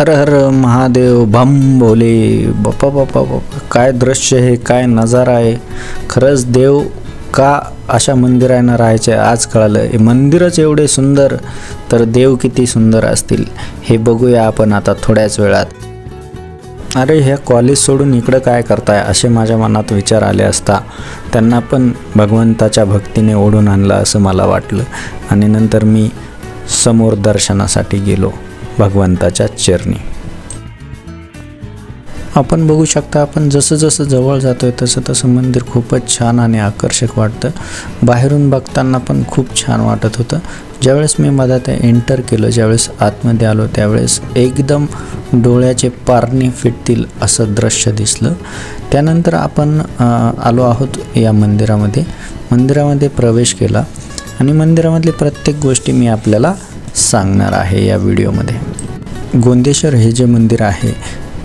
हर हर महादेव बम बोले. बाप्पा बाप्पा बाप्पा, काय दृश्य आहे, काय नजारा आहे. खरंच देव का अशा मंदिरांना राहायचे आज कळालं. हे मंदिरच एवढे सुंदर तर देव किती सुंदर असतील हे बघूया आपण आता थोड्याच वेळात. अरे ह्या कॉलेज सोडून इकडं काय करताय असे माझ्या मनात विचार आले असता त्यांना पण भगवंताच्या भक्तीने ओढून आणलं असं मला वाटलं. आणि नंतर मी समोर दर्शनासाठी गेलो भगवंताच्या चरणी. आपण बघू शकता, आपण जसं जसं जवळ जातोय तसं तसं मंदिर खूपच छान आणि आकर्षक वाटतं. बाहेरून बघताना पण खूप छान वाटत होतं. ज्यावेळेस मी मधात एंटर केलं, ज्यावेळेस आतमध्ये आलो त्यावेळेस एकदम डोळ्याचे पारणे फिटतील असं दृश्य दिसलं. त्यानंतर आपण आलो आहोत या मंदिरामध्ये प्रवेश केला आणि मंदिरामधली प्रत्येक गोष्टी मी आपल्याला सांगणार आहे या व्हिडिओमध्ये. गोंदेश्वर हे जे मंदिर आहे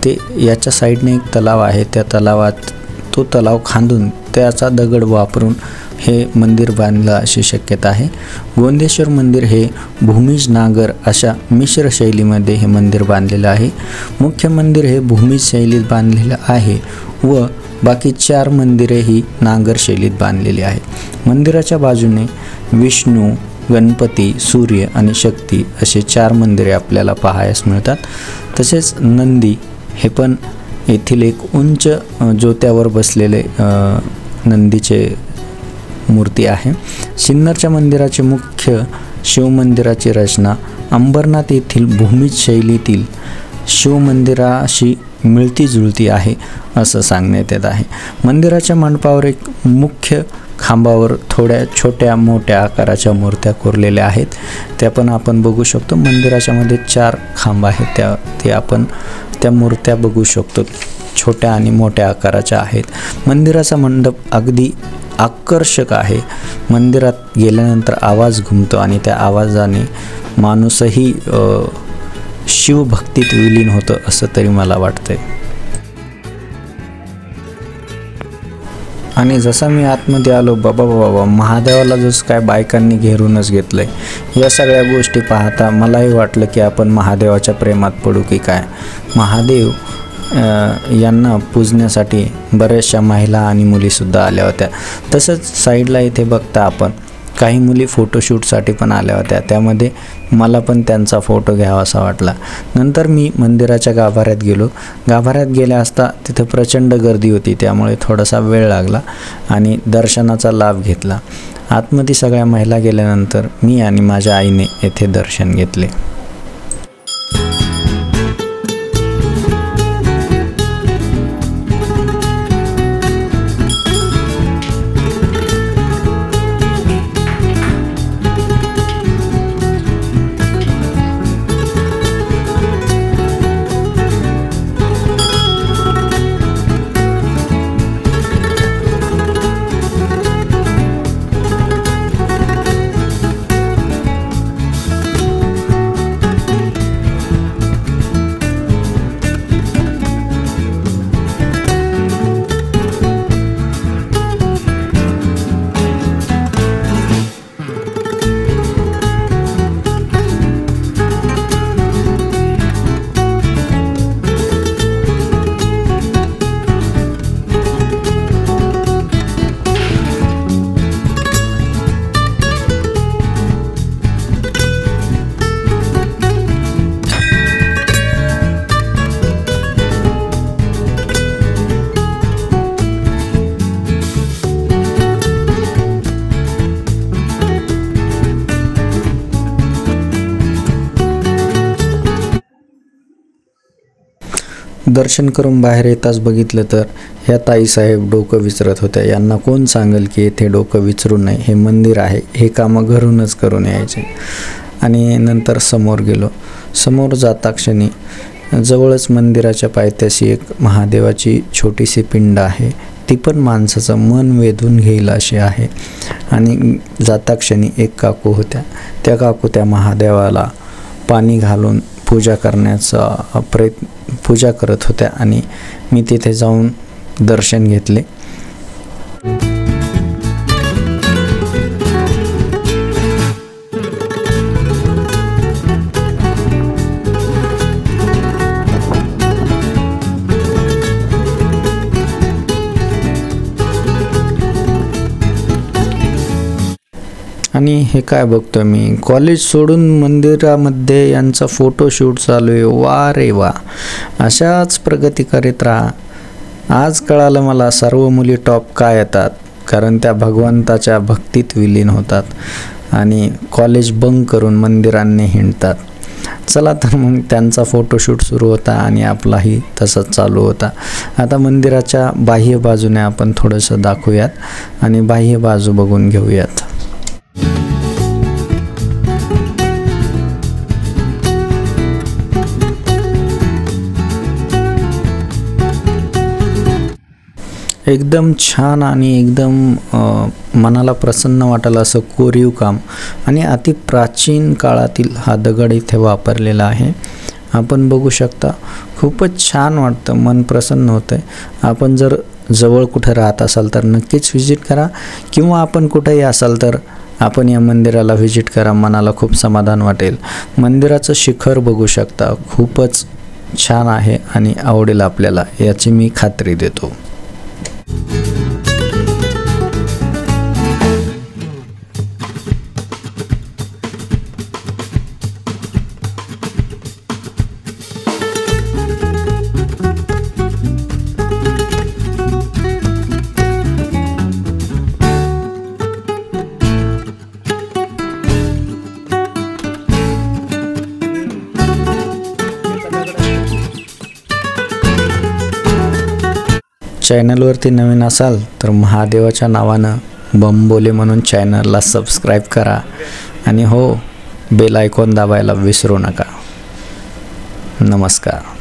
ते याच्या साईडने एक तलाव आहे. त्या तलावात तो तलाव खांदून त्याचा दगड वापरून हे मंदिर बांधलं अशी शक्यता आहे. गोंदेश्वर मंदिर हे भूमिज नागर अशा मिश्र शैलीमध्ये हे मंदिर बांधलेलं आहे. मुख्य मंदिर हे भूमिज शैलीत बांधलेलं आहे व बाकी 4 मंदिरे ही नागर शैलीत बांधलेली आहे. मंदिराच्या बाजूने विष्णू, गणपती, सूर्य आणि शक्ती असे 4 मंदिरे आपल्याला पाहायला मिळतात. तसेच नंदी हे पण येथील एक उंच ज्योत्यावर बसलेले नंदीचे मूर्ती आहे. सिन्नरच्या मंदिराचे मुख्य शिवमंदिराची रचना अंबरनाथ येथील भूमिज शैलीतील शिवमंदिराशी मिळती जुळती आहे असं सांगण्यात येत आहे. मंदिराच्या मंडपावर एक मुख्य खांबावर थोड्या छोट्या मोठ्या आकाराच्या मूर्त्या कोरलेल्या आहेत. त्या पण आपण बघू शकतो. मंदिराच्या मध्ये 4 खांब आहेत, ते आपण त्या मूर्त्या बघू शकतो. छोट्या आणि मोठ्या आकाराच्या आहेत. मंदिराचा मंडप अगदी आकर्षक आहे. मंदिरात गेल्यानंतर आवाज घुमतो आणि त्या आवाजाने माणूसही शिवभक्तीत विलीन होतं असं तरी मला वाटतंय. आणि जसा मी आतमध्ये आलो, बाबा महादेवाला जसं काय बायकांनी घेरूनच घेतलं आहे. या सगळ्या गोष्टी पाहता मलाही वाटलं की आपण महादेवाच्या प्रेमात पडू की काय. महादेव यांना पूजण्यासाठी बऱ्याचशा महिला आणि मुलीसुद्धा आल्या होत्या. तसंच साईडला इथे बघता आपण काही मुली फोटोशूटसाठी पण आल्या होत्या. त्यामध्ये मला पण त्यांचा फोटो घ्यावा असा वाटला. नंतर मी मंदिराच्या गाभाऱ्यात गेलो. गाभाऱ्यात गेल्या असता तिथं प्रचंड गर्दी होती, त्यामुळे थोडासा वेळ लागला आणि दर्शनाचा लाभ घेतला. आतमध्ये सगळ्या महिला गेल्यानंतर मी आणि माझ्या आईने येथे दर्शन घेतले. दर्शन करून बाहेर येताच बघितलं तर ह्या ताईसाहेब डोकं विचारत होत्या. यांना कोण सांगेल की येथे डोकं विचारू नये, हे मंदिर आहे, हे कामं घरूनच करून यायचे. आणि नंतर समोर गेलो. समोर जाता क्षणी जवळच मंदिराच्या पायथ्याशी एक महादेवाची छोटीशी पिंड आहे. ती पण माणसाचं मन वेधून घेईल अशी आहे. आणि जाता क्षणी एक काकू होत्या. त्या काकू त्या महादेवाला पाणी घालून पूजा करत होत्या आणि मी तिथे जाऊन दर्शन घेतले. आणि हे काय बघतोय मी, कॉलेज सोडून मंदिरामध्ये यांचा फोटोशूट चालू आहे. वा रे वा, अशाच प्रगती करीत राहा. आज कळालं मला सर्व मुली टॉप का येतात, कारण त्या भगवंताच्या भक्तीत विलीन होतात आणि कॉलेज बंक करून मंदिरांनी हिंडतात. चला तर मग त्यांचा फोटोशूट सुरू होता आणि आपलाही तसंच चालू होता. आता मंदिराच्या बाह्य बाजूने आपण थोडंसं दाखवूयात आणि बाह्य बाजू बघून घेऊयात. एकदम छान आणि एकदम मनाला प्रसन्न वाटेल असं कोरीव काम आणि अति प्राचीन काळातील हा दगड इथे वापरलेला आहे. आपण बघू शकता, खूपच छान वाटतं, मन प्रसन्न होतं. आपण जर जवळ कुठे राहत असाल तर नक्कीच व्हिजिट करा, किंवा आपण कुठेही असाल तर आपण या मंदिराला व्हिजिट करा. मनाला खूप समाधान वाटेल. मंदिराचं शिखर बघू शकता, खूपच छान आहे आणि आवडेल आपल्याला, याची मी खात्री देतो. चॅनलवरती नवीन असाल तर महादेवाच्या नावानं बंबोले म्हणून चॅनलला सबस्क्राईब करा आणि हो, बेल आयकॉन दाबायला विसरू नका. नमस्कार.